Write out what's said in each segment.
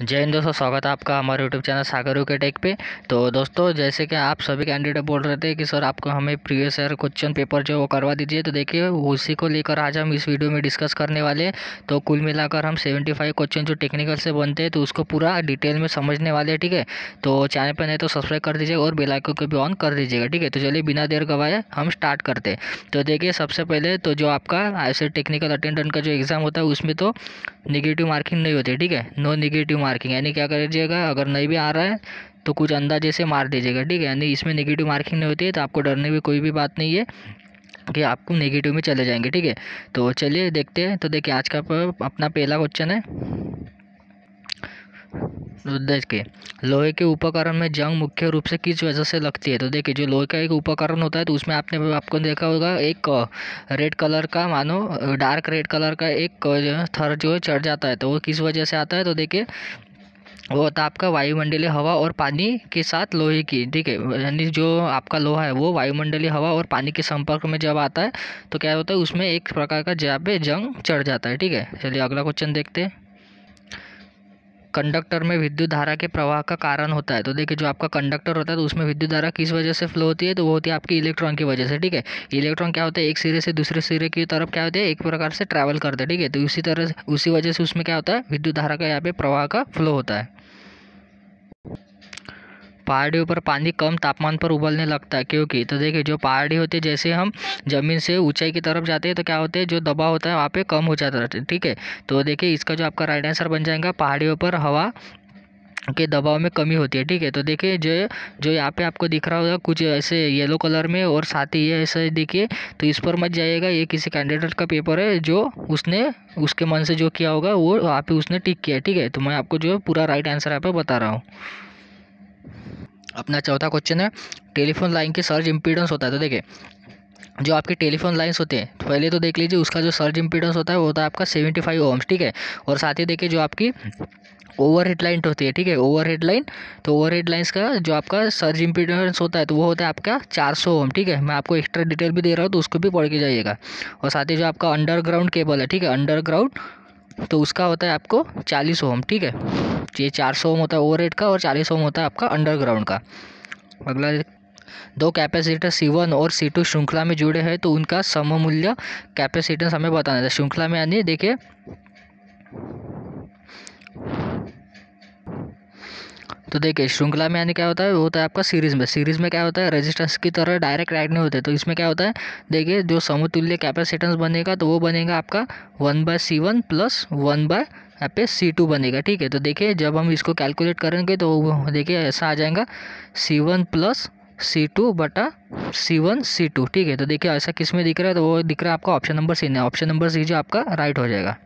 जय हिंद दोस्तों, स्वागत है आपका हमारे यूट्यूब चैनल सागर यूके टेक पे। तो दोस्तों, जैसे कि आप सभी कैंडिडेट बोल रहे थे कि सर आपको हमें प्रीवियस ईयर क्वेश्चन पेपर जो वो करवा दीजिए, तो देखिए उसी को लेकर आज हम इस वीडियो में डिस्कस करने वाले हैं। तो कुल मिलाकर हम 75 क्वेश्चन जो टेक्निकल से बनते हैं तो उसको पूरा डिटेल में समझने वाले हैं। ठीक है, तो चैनल पर नहीं तो सब्सक्राइब कर दीजिएगा और बेल आइकन को भी ऑन कर दीजिएगा। ठीक है, तो चलिए बिना देर गवाए हम स्टार्ट करते हैं। तो देखिए, सबसे पहले तो जो आपका ऐसे टेक्निकल अटेंडेंट का जो एग्ज़ाम होता है उसमें तो नेगेटिव मार्किंग नहीं होती है। ठीक है, नो नेगेटिव मार्किंग, यानी क्या करिएगा, अगर नहीं भी आ रहा है तो कुछ अंदाजे से मार दीजिएगा। ठीक है, यानी इसमें नेगेटिव मार्किंग नहीं होती है, तो आपको डरने की कोई भी बात नहीं है कि आपको नेगेटिव में चले जाएंगे। ठीक है, तो चलिए देखते हैं। तो देखिए, आज का अपना पहला क्वेश्चन है। तो देखिए, लोहे के उपकरण में जंग मुख्य रूप से किस वजह से लगती है। तो देखिए, जो लोहे का एक उपकरण होता है तो उसमें आपको देखा होगा एक रेड कलर का, मानो डार्क रेड कलर का एक थर जो है चढ़ जाता है। तो वो किस वजह से आता है, तो देखिए वो होता है आपका वायुमंडलीय हवा और पानी के साथ लोहे की। ठीक है, यानी जो आपका लोहा है वो वायुमंडलीय हवा और पानी के संपर्क में जब आता है तो क्या होता है, उसमें एक प्रकार का जहाँ पे जंग चढ़ जाता है। ठीक है, चलिए अगला क्वेश्चन देखते हैं। कंडक्टर में विद्युत धारा के प्रवाह का कारण होता है। तो देखिए, जो आपका कंडक्टर होता है तो उसमें विद्युत धारा किस वजह से फ्लो होती है, तो वो होती है आपकी इलेक्ट्रॉन की वजह से। ठीक है, इलेक्ट्रॉन क्या होता है, एक सिरे से दूसरे सिरे की तरफ क्या होते हैं, एक प्रकार से ट्रैवल करते हैं। ठीक है, तो उसी वजह से उसमें क्या होता है, विद्युत धारा का यहाँ पे प्रवाह का फ्लो होता है। पहाड़ियों पर पानी कम तापमान पर उबलने लगता है, क्योंकि तो देखिए, जो पहाड़ी होती है, जैसे हम ज़मीन से ऊंचाई की तरफ जाते हैं तो क्या होते हैं, जो दबाव होता है वहाँ पे कम हो जाता है। ठीक है, तो देखिए इसका जो आपका राइट आंसर बन जाएगा, पहाड़ियों पर हवा के दबाव में कमी होती है। ठीक है, तो देखिए जो जो यहाँ पे आपको दिख रहा होगा कुछ ऐसे येलो कलर में, और साथ ही ये ऐसे देखिए, तो इस पर मत जाइएगा, ये किसी कैंडिडेट का पेपर है जो उसने उसके मन से जो किया होगा वो वहाँ पे उसने टिक किया है। ठीक है, तो मैं आपको जो पूरा राइट आंसर यहाँ पे बता रहा हूँ। अपना चौथा क्वेश्चन है, टेलीफोन लाइन की सर्ज इम्पीडेंस होता है। तो देखिए, जो आपके टेलीफोन लाइंस होते हैं, तो पहले तो देख लीजिए उसका जो सर्ज इम्पीडेंस होता है वो होता है आपका 75 ओम्स। ठीक है, और साथ ही देखिए जो आपकी ओवरहेड लाइन होती है। ठीक है, ओवरहेड लाइन, तो ओवरहेड लाइंस का जो आपका सर्ज इम्पीडेंस होता है तो वो होता है आपका 400 ओम। ठीक है, मैं आपको एक्स्ट्रा डिटेल भी दे रहा हूँ तो उसको भी पढ़ के जाइएगा। और साथ ही जो आपका अंडरग्राउंड केबल है, ठीक है, अंडरग्राउंड, तो उसका होता है आपको 40 ओम। ठीक है, ये 400 ओम होता है ओवरहेड का और 40 ओम होता है आपका अंडरग्राउंड का। अगला, दो कैपेसिटर C1 और C2 श्रृंखला में जुड़े हैं तो उनका सममूल्य कैपेसिटेंस हमें बताना है। श्रृंखला में यानी देखिए, तो देखिए श्रृंखला में यानी क्या होता है, वो होता है आपका सीरीज में क्या होता है, रेजिस्टेंस की तरह डायरेक्ट ऐड नहीं होते। तो इसमें क्या होता है, देखिए जो समतुल्य कैपेसिटेंस बनेगा तो वो बनेगा आपका 1/C1 प्लस 1 यहाँ पे C2 बनेगा। ठीक है, तो देखिए जब हम इसको कैलकुलेट करेंगे तो देखिए ऐसा आ जाएगा, C1 प्लस C2 बटा C1 C2। ठीक है, तो देखिए ऐसा किस में दिख रहा है, तो वो दिख रहा है आपका ऑप्शन नंबर सी है। ऑप्शन नंबर सी जो आपका राइट हो जाएगा।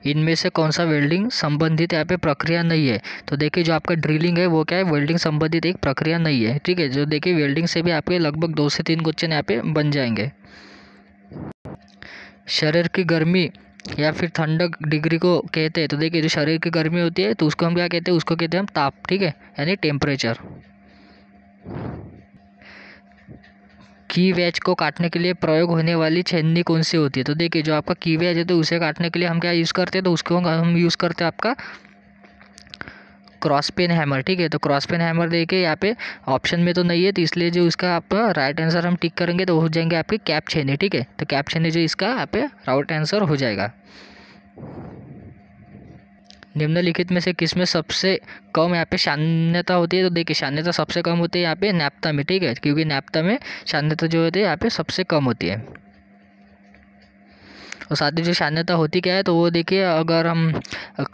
इनमें से कौन सा वेल्डिंग संबंधित यहाँ पे प्रक्रिया नहीं है। तो देखिए जो आपका ड्रिलिंग है वो क्या है, वेल्डिंग संबंधित एक प्रक्रिया नहीं है। ठीक है, जो देखिए वेल्डिंग से भी आपके लगभग 2 से 3 क्वेश्चन यहाँ पे बन जाएंगे। शरीर की गर्मी या फिर ठंडक डिग्री को कहते हैं। तो देखिए जो शरीर की गर्मी होती है तो उसको हम क्या कहते हैं, उसको कहते हैं हम ताप। ठीक है, यानी टेम्परेचर। की वेज को काटने के लिए प्रयोग होने वाली छेदनी कौन सी होती है। तो देखिए जो आपका की वेज है तो उसे काटने के लिए हम क्या यूज़ करते हैं, तो उसको हम यूज़ करते हैं आपका क्रॉस पेन हैमर। ठीक है, तो क्रॉस पेन हैमर देखिए यहाँ पे ऑप्शन में तो नहीं है, तो इसलिए जो उसका आप राइट आंसर हम टिक करेंगे तो हो जाएंगे आपके कैप छेनी। ठीक है, तो कैप छेनी जो इसका यहाँ पे राइट आंसर हो जाएगा। निम्नलिखित में से किसमें सबसे कम यहाँ पे शान्यता होती है। तो देखिए शान्यता सबसे कम होती है यहाँ पे नैप्था में। ठीक है, क्योंकि नैप्था में शान्यता जो होती है यहाँ पे सबसे कम होती है। और साथ ही जो शान्यता होती क्या है, तो वो देखिए अगर हम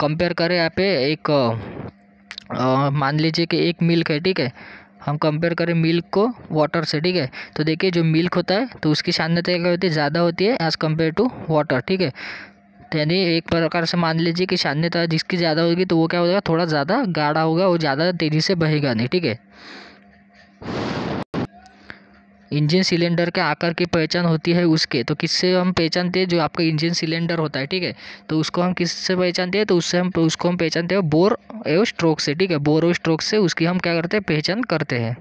कंपेयर करें यहाँ पे एक मान लीजिए कि एक मिल्क है। ठीक है, हम कंपेयर करें मिल्क को वाटर से। ठीक है, तो देखिए जो मिल्क होता है तो उसकी शान्यता क्या होती है, ज़्यादा होती है एज़ कम्पेयर टू वाटर। ठीक है, तो यानी एक प्रकार से मान लीजिए कि शान्यता जिसकी ज़्यादा होगी तो वो क्या होगा, थोड़ा ज़्यादा गाढ़ा होगा, वो ज़्यादा तेज़ी से बहेगा नहीं। ठीक है, इंजन सिलेंडर के आकार की पहचान होती है उसके, तो किससे हम पहचानते हैं, जो आपका इंजन सिलेंडर होता है। ठीक है, तो उसको हम किससे पहचानते हैं, तो उसको हम पहचानते हैं बोर एवं स्ट्रोक से। ठीक है, बोर और स्ट्रोक से उसकी हम क्या करते हैं, पहचान करते हैं।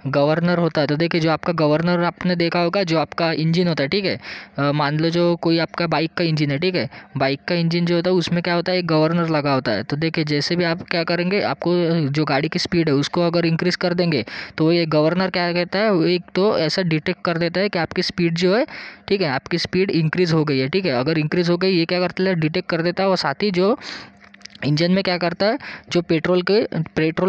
गवर्नर होता है। तो देखिए जो आपका गवर्नर आपने देखा होगा, जो आपका इंजन होता है, ठीक है, मान लो जो कोई आपका बाइक का इंजन है, ठीक है, बाइक का इंजन जो होता है उसमें क्या होता है, एक गवर्नर लगा होता है। तो देखिए जैसे भी आप क्या करेंगे, आपको जो गाड़ी की स्पीड है उसको अगर इंक्रीज़ कर देंगे तो ये गवर्नर क्या कहता है, वो एक तो ऐसा डिटेक्ट कर देता है कि आपकी स्पीड जो है, ठीक है, आपकी स्पीड इंक्रीज़ हो गई है, ठीक है। अगर इंक्रीज़ हो गई, ये क्या करता है, डिटेक्ट कर देता है। और साथ ही जो इंजन में क्या करता है, जो पेट्रोल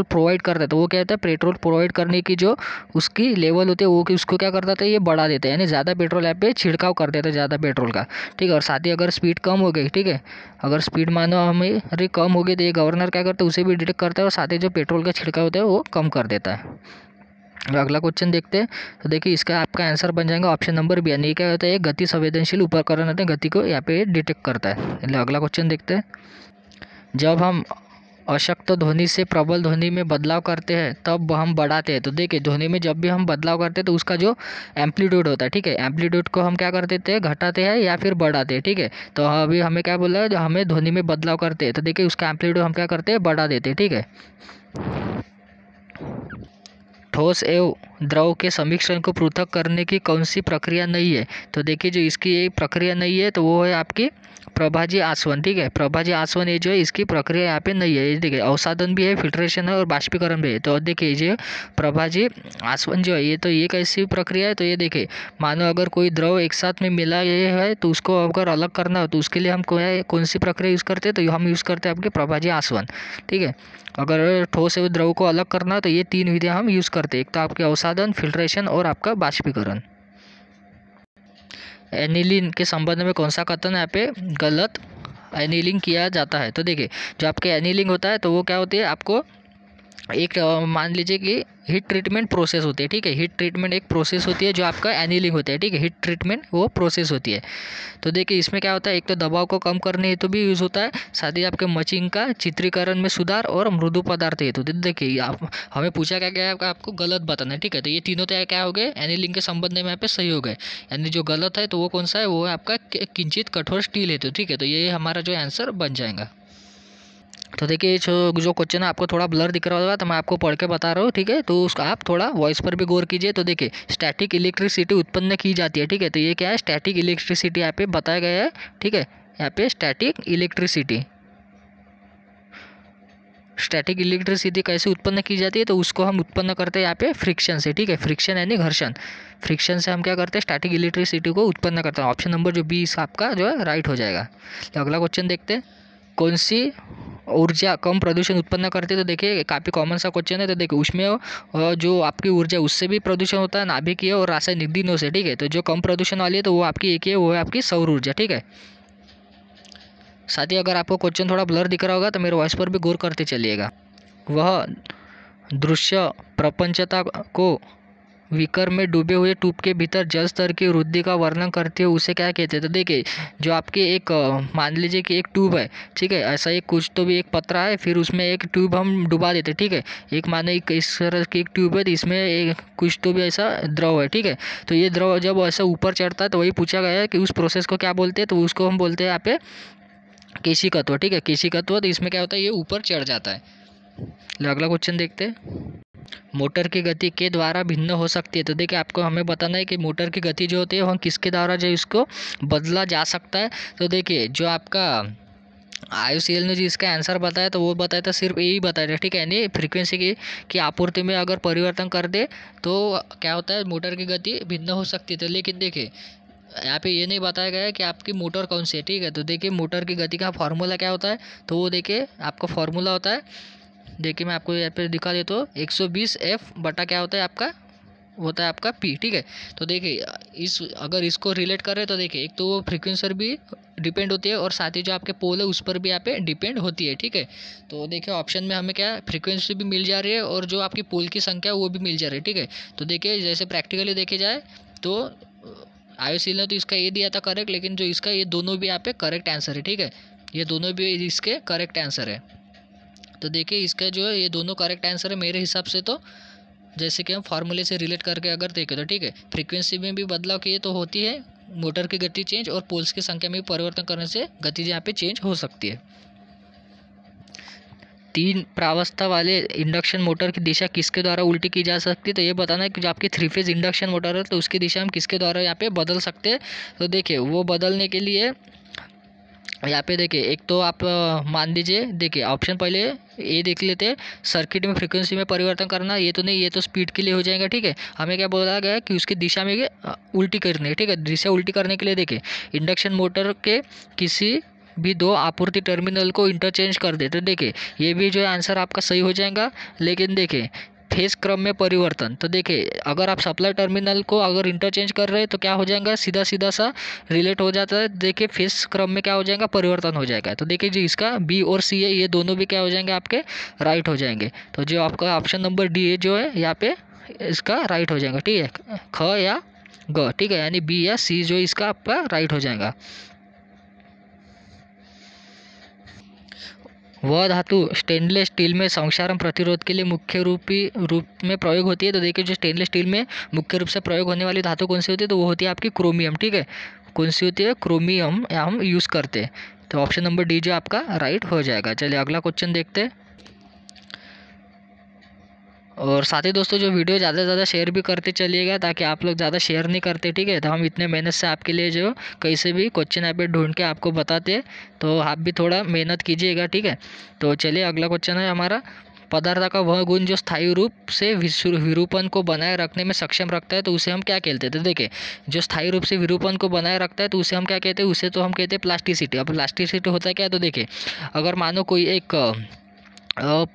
प्रोवाइड करता है, तो वो क्या होता है, पेट्रोल प्रोवाइड करने की जो उसकी लेवल होती है वो कि उसको क्या कर देता है, ये बढ़ा देता है, यानी ज़्यादा पेट्रोल यहाँ पे छिड़काव कर देता है, ज़्यादा पेट्रोल का, ठीक है। और साथ ही अगर स्पीड कम हो गई, ठीक है, अगर स्पीड मानो हमें अरे कम हो गई, तो ये गवर्नर क्या करता है, उसे भी डिटेक्ट करता है और साथ ही जो पेट्रोल का छिड़काव होता है वो कम कर देता है। अगला क्वेश्चन देखते हैं। तो देखिए इसका आपका आंसर बन जाएगा ऑप्शन नंबर बी, यानी क्या होता है, गति संवेदनशील उपकरण होते हैं, गति को यहाँ पे डिटेक्ट करता है। अगला क्वेश्चन देखते हैं। जब हम अशक्त ध्वनि से प्रबल ध्वनि में बदलाव करते हैं तब हम बढ़ाते हैं। तो देखिए ध्वनि में जब भी हम बदलाव करते हैं तो उसका जो एम्पलीट्यूड होता है, ठीक है, एम्पलीट्यूड को हम क्या कर देते हैं, घटाते हैं या फिर बढ़ाते हैं, ठीक है। तो अभी हमें क्या बोला है, जो हमें ध्वनि में बदलाव करते हैं तो देखिए उसका एम्पलीट्यूड हम क्या करते हैं, बढ़ा देते हैं, ठीक है। ठोस एवं द्रव के समीकरण को पृथक करने की कौन सी प्रक्रिया नहीं है। तो देखिए जो इसकी ये प्रक्रिया नहीं है तो वो है आपकी प्रभाजी आसवन, ठीक है। प्रभाजी आसवन ये जो है इसकी प्रक्रिया यहाँ पे नहीं है। ये देखिए अवसादन भी है, फिल्ट्रेशन है और बाष्पीकरण भी है। तो देखिए ये प्रभाजी आसवन जो है ये तो ये कैसी प्रक्रिया है, तो ये देखिए मानो अगर कोई द्रव एक साथ में मिला ये है तो उसको अगर अलग करना हो तो उसके लिए हम कौन सी प्रक्रिया यूज़ करते हैं, तो हम यूज़ करते हैं आपके प्रभाजी आसवन, ठीक है। अगर ठोस एवं द्रव को अलग करना हो तो ये 3 विधियाँ हम यूज़ करते हैं, एक तो आपके अवसादन, फिल्ट्रेशन और आपका बाष्पीकरण। एनिलीन के संबंध में कौन सा कथन यहाँ पे गलत एनिलिंग किया जाता है। तो देखिए जो आपके एनिलिंग होता है तो वो क्या होती है, आपको एक मान लीजिए कि हीट ट्रीटमेंट प्रोसेस होती है, ठीक है। हीट ट्रीटमेंट एक प्रोसेस होती है जो आपका एनिलिंग होता है, ठीक है। हीट ट्रीटमेंट वो प्रोसेस होती है। तो देखिए इसमें क्या होता है, एक तो दबाव को कम करने हेतु भी यूज़ होता है, साथ ही आपके मशीन का चित्रीकरण में सुधार और मृदु पदार्थ हेतु। तो देखिए आप हमें पूछा क्या गया है, आपको गलत बताना है, ठीक है। तो ये तीनों तो क्या हो गए, एनिलिंग के संबंध में यहाँ पे सही हो गए, यानी जो गलत है तो वो कौन सा है, वो है आपका किंचित कठोर स्टील हेतु, ठीक है। तो ये हमारा जो आंसर बन जाएगा। तो देखिए जो क्वेश्चन है आपको थोड़ा ब्लर दिख रहा होगा तो मैं आपको पढ़ के बता रहा हूँ, ठीक है। तो उसका आप थोड़ा वॉइस पर भी गौर कीजिए। तो देखिए स्टैटिक इलेक्ट्रिसिटी उत्पन्न की जाती है, ठीक है। तो ये क्या है, स्टैटिक इलेक्ट्रिसिटी यहाँ पे बताया गया है, ठीक है। यहाँ पे स्टैटिक इलेक्ट्रिसिटी कैसे उत्पन्न की जाती है, तो उसको हम उत्पन्न करते हैं यहाँ पे फ्रिक्शन से, ठीक है। फ्रिक्शन यानी घर्षण, फ्रिक्शन से हम क्या करते हैं, स्टैटिक इलेक्ट्रिसिटी को उत्पन्न करते हैं। ऑप्शन नंबर जो 20 आपका जो है राइट हो जाएगा। तो अगला क्वेश्चन देखते हैं। कौन सी ऊर्जा कम प्रदूषण उत्पन्न करती है। तो देखिए काफ़ी कॉमन सा क्वेश्चन है। तो देखिए उसमें जो आपकी ऊर्जा उससे भी प्रदूषण होता है, नाभिकीय और रासायनिक दिनों से, ठीक है। तो जो कम प्रदूषण वाली है तो वो आपकी एक ही है, वो है आपकी सौर ऊर्जा, ठीक है। साथ ही अगर आपको क्वेश्चन थोड़ा ब्लर दिख रहा होगा तो मेरे वॉइस पर भी गौर करते चलिएगा। वह दृश्य प्रपंचता को विकर में डूबे हुए ट्यूब के भीतर जल स्तर की वृद्धि का वर्णन करते हुए उसे क्या कहते हैं। तो देखिए जो आपके एक मान लीजिए कि एक ट्यूब है, ठीक है, ऐसा एक कुछ तो भी एक पतरा है, फिर उसमें एक ट्यूब हम डुबा देते, ठीक है। एक मानो एक इस तरह की एक ट्यूब है तो इसमें एक कुछ तो भी ऐसा द्रव है, ठीक है। तो ये द्रव जब ऐसा ऊपर चढ़ता है तो वही पूछा गया है कि उस प्रोसेस को क्या बोलते हैं, तो उसको हम बोलते हैं यहाँ पे केशिकत्व, ठीक है, केशिकत्व। तो इसमें क्या होता है, ये ऊपर चढ़ जाता है। अगला क्वेश्चन देखते हैं। मोटर की गति के द्वारा भिन्न हो सकती है। तो देखिए आपको हमें बताना है कि मोटर की गति जो होती है हम किसके द्वारा जो इसको बदला जा सकता है। तो देखिए जो आपका IUCN ने जो इसका आंसर बताया तो वो बताया था, सिर्फ यही बताया था, ठीक है। यानी फ्रीक्वेंसी की आपूर्ति में अगर परिवर्तन कर दे तो क्या होता है, मोटर की गति भिन्न हो सकती है। तो लेकिन देखिए यहाँ पे ये नहीं बताया गया है कि आपकी मोटर कौन सी है, ठीक है। तो देखिए मोटर की गति का फार्मूला क्या होता है, तो वो देखिए आपका फार्मूला होता है, देखिए मैं आपको यहाँ पे दिखा देता हूँ, 120F बटा क्या होता है आपका, होता है आपका P, ठीक है। तो देखिए अगर इसको रिलेट करें तो देखिए एक तो वो फ्रीक्वेंसी भी डिपेंड होती है और साथ ही जो आपके पोल है उस पर भी यहाँ पे डिपेंड होती है, ठीक है। तो देखिए ऑप्शन में हमें क्या फ्रीक्वेंसी भी मिल जा रही है और जो आपकी पोल की संख्या वो भी मिल जा रही है, ठीक है। तो देखिए जैसे प्रैक्टिकली देखे जाए तो IUCN ने तो इसका ये दिया था करेक्ट, लेकिन जो इसका ये दोनों भी यहाँ पे करेक्ट आंसर है, ठीक है। ये दोनों भी इसके करेक्ट आंसर है। तो देखिए इसका जो है ये दोनों करेक्ट आंसर है मेरे हिसाब से। तो जैसे कि हम फार्मूले से रिलेट करके अगर देखें तो ठीक है, फ्रीक्वेंसी में भी बदलाव किए तो होती है मोटर की गति चेंज, और पोल्स की संख्या में भी परिवर्तन करने से गति यहाँ पे चेंज हो सकती है। 3 प्रावस्था वाले इंडक्शन मोटर की दिशा किसके द्वारा उल्टी की जा सकती है। तो ये बताना है कि जो आपकी 3 फेज इंडक्शन मोटर है तो उसकी दिशा हम किसके द्वारा यहाँ पे बदल सकते हैं। तो देखिए वो बदलने के लिए यहाँ पे देखिए, एक तो आप मान लीजिए, देखिए ऑप्शन पहले ये देख लेते हैं, सर्किट में फ्रीक्वेंसी में परिवर्तन करना, ये तो नहीं, ये तो स्पीड के लिए हो जाएगा। ठीक है, हमें क्या बोला गया कि उसकी दिशा में उल्टी करनी है। ठीक है, दिशा उल्टी करने के लिए देखिए इंडक्शन मोटर के किसी भी 2 आपूर्ति टर्मिनल को इंटरचेंज कर दे। तो देखिए ये भी जो है आंसर आपका सही हो जाएगा। लेकिन देखिए फेस क्रम में परिवर्तन, तो देखिए अगर आप सप्लाई टर्मिनल को अगर इंटरचेंज कर रहे हैं तो क्या हो जाएगा, सीधा सीधा सा रिलेट हो जाता है। देखिए फेस क्रम में क्या हो जाएगा, परिवर्तन हो जाएगा। तो देखिए जो इसका बी और सी है ये दोनों भी क्या हो जाएंगे, आपके राइट हो जाएंगे। तो जो आपका ऑप्शन नंबर डी है जो है यहाँ पे इसका राइट हो जाएगा। ठीक है, ख या ग, ठीक है, यानी बी या सी जो इसका आपका राइट हो जाएगा। वह धातु स्टेनलेस स्टील में संक्षारण प्रतिरोध के लिए मुख्य रूप में प्रयोग होती है। तो देखिए जो स्टेनलेस स्टील में मुख्य रूप से प्रयोग होने वाली धातु कौन सी होती है, तो वो होती है आपकी क्रोमियम। ठीक है, कौन सी होती है, क्रोमियम हम यूज़ करते हैं। तो ऑप्शन नंबर डी जो आपका राइट हो जाएगा। चलिए अगला क्वेश्चन देखते हैं। और साथ ही दोस्तों जो वीडियो ज़्यादा से ज़्यादा शेयर भी करते चलिएगा, ताकि आप लोग ज़्यादा शेयर नहीं करते। ठीक है, तो हम इतने मेहनत से आपके लिए जो कैसे भी क्वेश्चन यहाँ पे ढूंढ के आपको बताते, तो आप भी थोड़ा मेहनत कीजिएगा। ठीक है, तो चलिए अगला क्वेश्चन है हमारा, पदार्थ का वह गुण जो स्थायी रूप से विरूपण को बनाए रखने में सक्षम रखता है तो उसे हम क्या कहते हैं। तो देखिए जो स्थायी रूप से विरूपण को बनाए रखता है तो उसे हम क्या कहते हैं, उसे तो हम कहते हैं प्लास्टिसिटी। अब प्लास्टिसिटी होता है क्या, तो देखिए अगर मानो कोई एक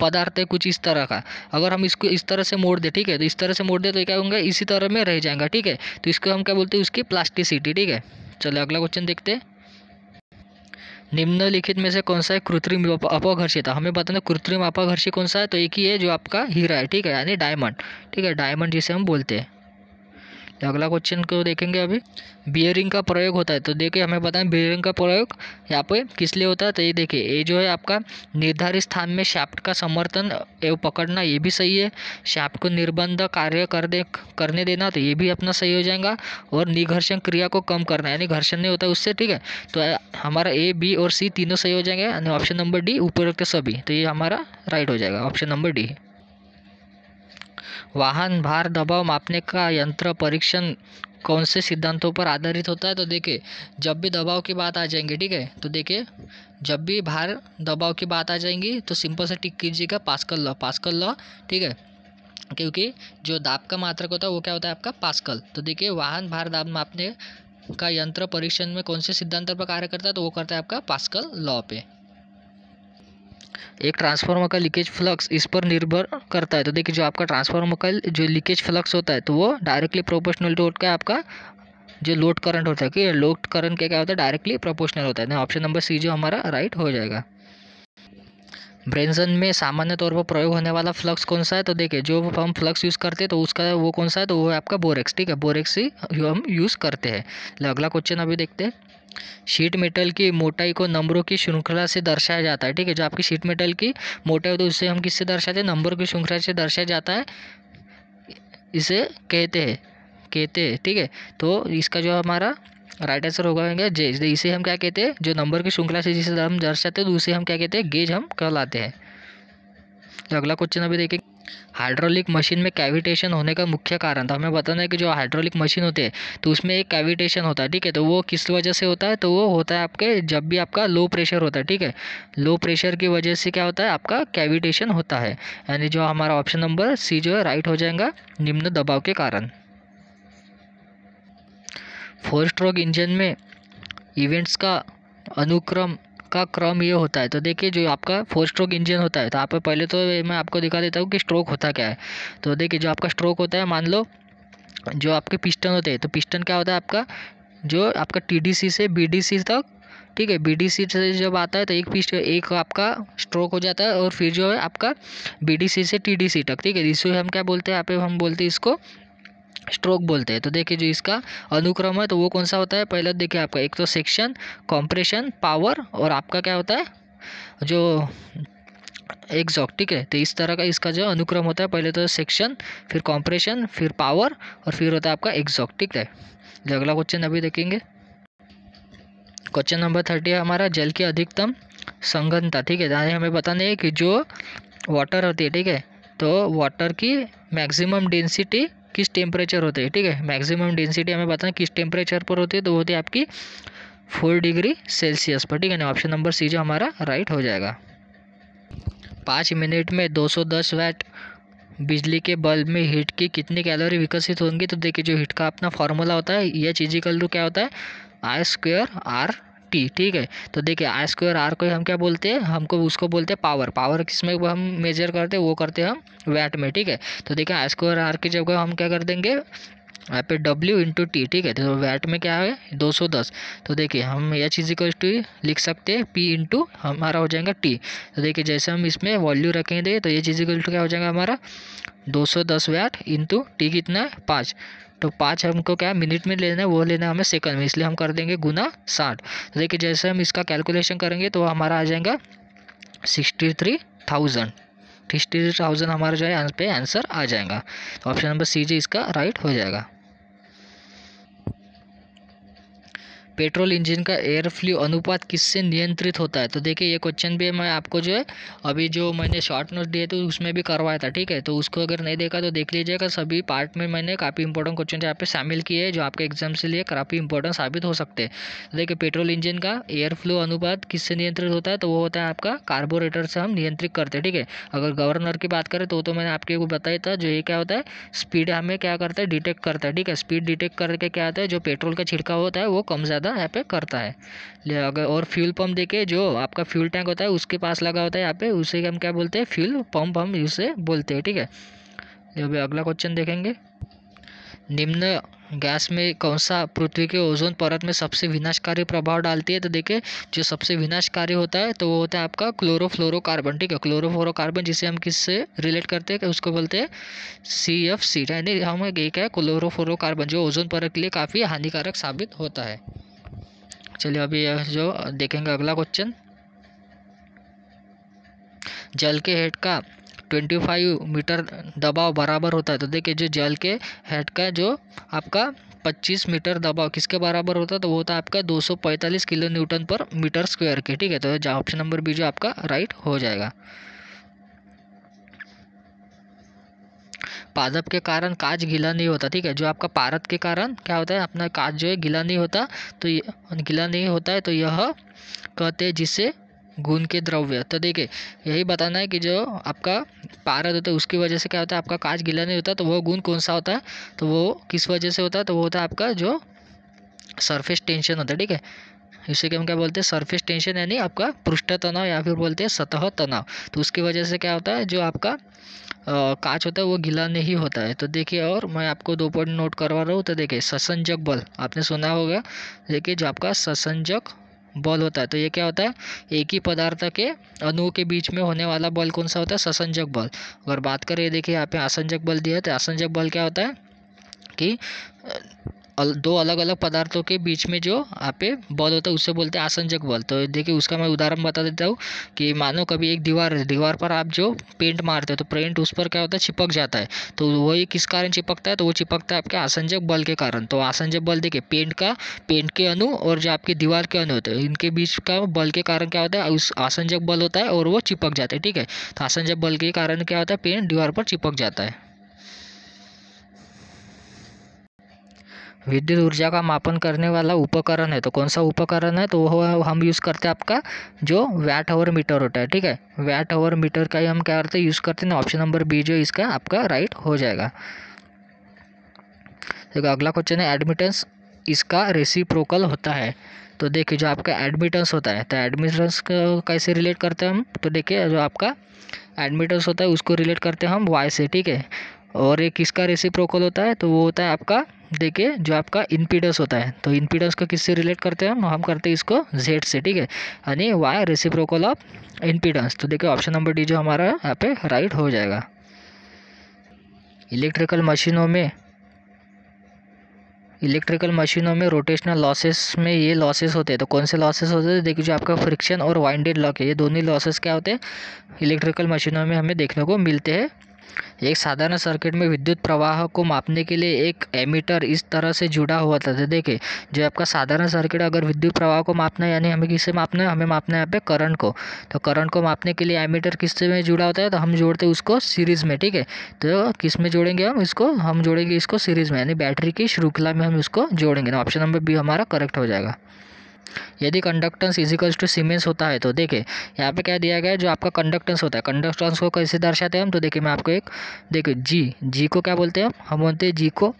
पदार्थ है कुछ इस तरह का, अगर हम इसको इस तरह से मोड़ दे, ठीक है, तो इस तरह से मोड़ दे तो क्या होगा, इसी तरह में रह जाएगा। ठीक है, तो इसको हम क्या बोलते हैं, उसकी प्लास्टिसिटी। ठीक है, चलो अगला क्वेश्चन देखते हैं। निम्नलिखित में से कौन सा है कृत्रिम अपघर्षिता। हमें बताना कृत्रिम अपघर्षी कौन सा है, तो एक ही है जो आपका हीरा है। ठीक है, यानी डायमंड। ठीक है, डायमंड जिसे हम बोलते हैं। तो अगला क्वेश्चन को देखेंगे अभी। बियरिंग का प्रयोग होता है, तो देखिए हमें पता है बियरिंग का प्रयोग यहाँ पे किस लिए होता है। तो ये देखिए ये जो है आपका निर्धारित स्थान में शाफ्ट का समर्थन एवं पकड़ना, ये भी सही है। शाफ्ट को निर्बंध कार्य करने देना, तो ये भी अपना सही हो जाएगा। और निघर्षण क्रिया को कम करना, यानी घर्षण नहीं होता उससे। ठीक है, तो हमारा ए बी और सी तीनों सही हो जाएंगे। यानी ऑप्शन नंबर डी उपरोक्त सभी, तो ये हमारा राइट हो जाएगा, ऑप्शन नंबर डी। वाहन भार दबाव मापने का यंत्र परीक्षण कौन से सिद्धांतों पर आधारित होता है। तो देखिए जब भी दबाव की बात आ जाएंगी, ठीक है, तो देखिए जब भी भार दबाव की बात आ जाएंगी तो सिंपल से टिक कीजिएगा पास्कल लॉ, पास्कल लॉ। ठीक है, क्योंकि जो दाब का मात्रक होता है वो क्या होता है आपका पास्कल। तो देखिए वाहन भार दाब मापने का यंत्र परीक्षण में कौन से सिद्धांत पर कार्य करता है, तो वो करता है आपका पास्कल लॉ पे। एक ट्रांसफार्मर का लीकेज फ्लक्स इस पर निर्भर करता है। तो देखिए जो आपका ट्रांसफार्मर का जो लीकेज फ्लक्स होता है तो वो डायरेक्टली प्रोपोर्शनल टू होता है आपका जो लोड करंट होता है, कि लोड करंट क्या होता है, डायरेक्टली प्रोपोर्शनल होता है। ऑप्शन नंबर सी जो हमारा राइट हो जाएगा। ब्रेंजन में सामान्य तौर पर प्रयोग होने वाला फ्लक्स कौन सा है। तो देखिए जो हम फ्लक्स यूज़ करते हैं तो उसका वो कौन सा है, तो वो है आपका बोरेक्स। ठीक है, बोरेक्स ही हम यूज़ करते हैं। अगला क्वेश्चन अभी देखते हैं। शीट मेटल की मोटाई को नंबरों की श्रृंखला से दर्शाया जाता है। ठीक है, जो आपकी शीट मेटल की मोटाई होती है उससे हम किससे दर्शाते हैं, नंबर की श्रृंखला से दर्शाया जाता है, इसे कहते हैं। ठीक है, तो इसका जो हमारा राइट आंसर होगा जे। इसे हम क्या कहते हैं, जो नंबर की श्रृंखला से जिसे हम दर्शाते हैं तो उसे हम क्या कहते हैं, गेज हम कहलाते हैं। तो अगला क्वेश्चन अभी देखिए। हाइड्रोलिक मशीन में कैविटेशन होने का मुख्य कारण, तो हमें बताना है कि जो हाइड्रोलिक मशीन होते हैं तो उसमें एक कैविटेशन होता है। ठीक है, तो वो किस वजह से होता है, तो वो होता है आपके जब भी आपका लो प्रेशर होता है। ठीक है, लो प्रेशर की वजह से क्या होता है, आपका कैविटेशन होता है। यानी जो हमारा ऑप्शन नंबर सी जो है राइट हो जाएगा, निम्न दबाव के कारण। 4 स्ट्रोक इंजन में इवेंट्स का अनुक्रम का क्रम ये होता है। तो देखिए जो आपका 4 स्ट्रोक इंजन होता है तो आप पहले तो मैं आपको दिखा देता हूँ कि स्ट्रोक होता क्या है। तो देखिए जो आपका स्ट्रोक होता है, मान लो जो आपके पिस्टन होते हैं, तो पिस्टन क्या होता है आपका, जो आपका TDC से BDC तक, ठीक है, BDC से जब आता है तो एक आपका स्ट्रोक हो जाता है, और फिर जो है आपका BDC से TDC तक। ठीक है, इसे हम क्या बोलते हैं, यहाँ पे हम बोलते हैं इसको स्ट्रोक बोलते हैं। तो देखिए जो इसका अनुक्रम है तो वो कौन सा होता है, पहले देखिए आपका एक तो सेक्शन, कॉम्प्रेशन, पावर, और आपका क्या होता है जो एग्जॉस्ट। ठीक है, तो इस तरह का इसका जो अनुक्रम होता है, पहले तो सेक्शन, फिर कॉम्प्रेशन, फिर पावर, और फिर होता है आपका एग्जॉस्ट। ठीक है, अगला क्वेश्चन अभी देखेंगे। क्वेश्चन नंबर 30 है हमारा, जल की अधिकतम संघनता, ठीक है। यानी हमें बताना है कि जो वाटर होती है, ठीक है, तो वाटर की मैक्सिमम डेंसिटी किस टेम्परेचर होती है, ठीक है। मैक्सिमम डेंसिटी हमें बताना किस टेम्परेचर पर होती है, तो वो होती है आपकी 4 डिग्री सेल्सियस पर, ठीक है ना। ऑप्शन नंबर सी जो हमारा राइट हो जाएगा। 5 मिनट में 210 वाट बिजली के बल्ब में हीट की कितनी कैलोरी विकसित होंगी, तो देखिए जो हीट का अपना फॉर्मूला होता है एच इजिकल टू क्या होता है, आई स्क्वायर आर टी, ठीक है। तो देखिए आई स्क्वायर आर को हम क्या बोलते हैं, हमको उसको बोलते हैं पावर। पावर किसमें हम मेजर करते हैं, वो करते हैं हम वैट में, ठीक है। तो देखिए आई स्क्वायर आर की जगह हम क्या कर देंगे, यहाँ पे W इंटू टी, ठीक है। तो वैट में क्या है 210, तो देखिए हम एच इजिकल टू लिख सकते हैं P इंटू हमारा हो जाएगा T। तो देखिए जैसे हम इसमें वॉल्यू रखेंगे तो एच इजिकल टू क्या हो जाएगा हमारा 210 वैट इंटू टी कितना है 5। तो 5 हमको क्या मिनट में लेना है, वो लेना है हमें सेकंड में, इसलिए हम कर देंगे गुना 60। तो देखिए जैसे हम इसका कैलकुलेशन करेंगे तो हमारा आ जाएगा 63,000 हमारा जो है यहाँ पे आंसर आ जाएगा। तो ऑप्शन नंबर सी जी इसका राइट हो जाएगा। पेट्रोल इंजन का एयर फ्लू अनुपात किससे नियंत्रित होता है, तो देखिए ये क्वेश्चन भी मैं आपको जो है अभी जो मैंने शॉर्ट नोट दिए तो उसमें भी करवाया था, ठीक है। तो उसको अगर नहीं देखा तो देख लीजिएगा, सभी पार्ट में मैंने काफ़ी इंपॉर्टेंट क्वेश्चन यहाँ पे शामिल किए हैं जो आपके एग्जाम से लिए काफ़ी इंपॉर्टेंट साबित हो सकते हैं। तो देखिए पेट्रोल इंजन का एयर फ्लो अनुपात किससे नियंत्रित होता है, तो वो होता है आपका कार्बोरेटर से हम नियंत्रित करते हैं, ठीक है। अगर गवर्नर की बात करें तो मैंने आपके को बताया था, जो ये क्या होता है स्पीड हमें क्या करता है डिटेक्ट करता है, ठीक है। स्पीड डिटेक्ट करके क्या आता है, जो पेट्रोल का छिड़काव होता है वो कम ज़्यादा यहाँ पे करता है। अगर और फ्यूल पंप देखे, जो आपका फ्यूल टैंक होता है उसके पास लगा होता है यहाँ पे, उसे हम क्या बोलते हैं फ्यूल पंप हम उसे बोलते हैं, ठीक है। अभी अगला क्वेश्चन देखेंगे, निम्न गैस में कौन सा पृथ्वी के ओजोन परत में सबसे विनाशकारी प्रभाव डालती है, तो देखिए जो सबसे विनाशकारी होता है तो वो होता है आपका क्लोरोफ्लोरोकार्बन, ठीक है। क्लोरोफ्लोरोकार्बन जिसे हम किससे रिलेट करते हैं, उसको बोलते हैं CFC, यानी हम एक है क्लोरोफ्लोरोकार्बन जो ओजोन परत के लिए काफ़ी हानिकारक साबित होता है। चलिए अभी जो देखेंगे अगला क्वेश्चन, जल के हेड का 25 मीटर दबाव बराबर होता है, तो देखिए जो जल के हेड का जो आपका 25 मीटर दबाव किसके बराबर होता है, तो वो होता है आपका 245 किलो न्यूटन पर मीटर स्क्वायर के, ठीक है। तो ऑप्शन नंबर बी जो आपका राइट हो जाएगा। पादप के कारण कांच गीला नहीं होता, ठीक है। जो आपका पारद के कारण क्या होता है, अपना कांच जो है गीला नहीं होता, तो गीला नहीं होता है, तो यह कहते हैं जिससे गुण के द्रव्य। तो देखिए यही बताना है कि जो आपका पारद होता है उसकी वजह से क्या होता है आपका कांच गीला नहीं होता, तो वो गुण कौन सा होता है, तो वो किस वजह से होता है, तो वो होता है आपका जो सरफेस टेंशन होता है, ठीक है। इसे हम क्या बोलते हैं सरफेस टेंशन, यानी आपका पृष्ठ तनाव या फिर बोलते हैं सतह तनाव। तो उसकी वजह से क्या होता है, जो आपका कांच होता है वो गीला नहीं होता है। तो देखिए और मैं आपको 2 पॉइंट नोट करवा रहा हूँ, तो देखिए ससंजक बल आपने सुना होगा, देखिए जो आपका ससंजक बल होता है तो ये क्या होता है, एक ही पदार्थ के अणुओं के बीच में होने वाला बल कौन सा होता है, ससंजक बल। अगर बात करें देखिए यहाँ पे आसंजक बल दिया है, तो आसंजक बल क्या होता है कि दो अलग अलग पदार्थों के बीच में जो यहाँ पे बल होता है उससे बोलते हैं आसंजक बल। तो देखिए उसका मैं उदाहरण बता देता हूँ कि मानो कभी एक दीवार पर आप जो पेंट मारते हो तो पेंट उस पर क्या होता है चिपक जाता है, तो वही किस कारण चिपकता है, तो वो चिपकता है आपके आसंजक बल के कारण। तो आसंजक बल देखिए पेंट के अणु और जो आपकी दीवार के अणु होते हैं इनके बीच का बल के कारण क्या होता है उस आसंजक बल होता है और वो चिपक जाते हैं, ठीक है। तो आसंजक बल के कारण क्या होता है पेंट दीवार पर चिपक जाता है। विद्युत ऊर्जा का मापन करने वाला उपकरण है, तो कौन सा उपकरण है, तो वो हम यूज़ करते हैं आपका जो वैट आवर मीटर होता है, ठीक है। वैट आवर मीटर का ही हम क्या करते हैं यूज़ करते हैं, ऑप्शन नंबर बी जो इसका आपका राइट हो जाएगा। देखो अगला क्वेश्चन है एडमिटेंस इसका रेसिप्रोकल होता है, तो देखिए जो आपका एडमिटेंस होता है तो एडमिटेंस को कैसे रिलेट करते हैं हम, तो देखिए जो आपका एडमिटेंस होता है उसको रिलेट करते हैं हम वाई से, ठीक है। और एक किसका रेसिप्रोकल होता है, तो वो होता है आपका देखिए जो आपका इम्पीडेंस होता है, तो इम्पीडेंस को किससे रिलेट करते हैं हम करते हैं इसको जेड से, ठीक है। यानी वाई रेसिप्रोकल ऑफ इम्पीडेंस। तो देखिए ऑप्शन नंबर डी जो हमारा यहाँ पे राइट हो जाएगा। इलेक्ट्रिकल मशीनों में रोटेशनल लॉसेस में ये लॉसेस होते हैं, तो कौन से लॉसेस होते हैं, देखिए जो आपका फ्रिक्शन और वाइंडेड लॉक है, ये दोनों लॉसेस क्या होते हैं इलेक्ट्रिकल मशीनों में हमें देखने को मिलते हैं। एक साधारण सर्किट में विद्युत प्रवाह को मापने के लिए एक एमीटर इस तरह से जुड़ा हुआ था। तो देखिए, जो आपका साधारण सर्किट, अगर विद्युत प्रवाह को मापना है, यानी हमें किससे मापना है, हमें मापना है यहाँ पे करंट को। तो करंट को मापने के लिए एमीटर किससे में जुड़ा होता है, तो हम जोड़ते हैं उसको सीरीज़ में, ठीक है। तो किस में जोड़ेंगे हम जोड़ेंगे इसको सीरीज़ में, यानी बैटरी की श्रृंखला में हम इसको जोड़ेंगे। तो ऑप्शन नंबर बी हमारा करेक्ट हो जाएगा। यदि कंडक्टेंस इजिकल्स टू सीमेंस होता है, तो देखिए यहाँ पे क्या दिया गया है, जो आपका कंडक्टेंस होता है, कंडक्टेंस को कैसे दर्शाते हैं हम, तो देखिए मैं आपको एक, देखिए जी को क्या बोलते हैं हम बोलते हैं जी को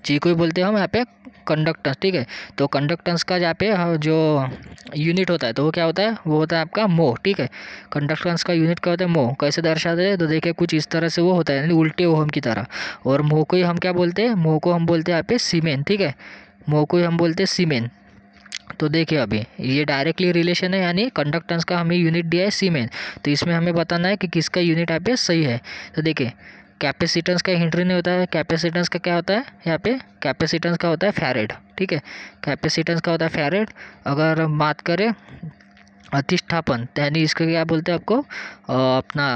ही बोलते हैं हम यहाँ पे कंडक्टेंस, ठीक है। तो कंडक्टेंस का यहाँ पे जो यूनिट होता है तो वो क्या होता है, वो होता है आपका मो, ठीक है। कंडक्टेंस का यूनिट क्या होता है, मो। कैसे दर्शाते हैं, तो देखिए कुछ इस तरह से वो होता है, यानी उल्टे ओहम की तरह। और मो को ही हम क्या बोलते हैं, मो को हम बोलते हैं यहाँ पे सीमेन, ठीक है। मो को ही हम बोलते हैं सीमेन। तो देखिए अभी ये डायरेक्टली रिलेशन है, यानी कंडक्टेंस का हमें यूनिट दिया है सीमेन। तो इसमें हमें बताना है कि किसका यूनिट यहाँ पे सही है। तो देखिए कैपेसिटेंस का हेनरी नहीं होता है, कैपेसिटेंस का क्या होता है यहाँ पे, कैपेसिटेंस का होता है फैरेड, ठीक है। कैपेसिटेंस का होता है फैरेड। अगर हम बात करें अधिष्ठापन, यानी इसका क्या बोलते हैं आपको, अपना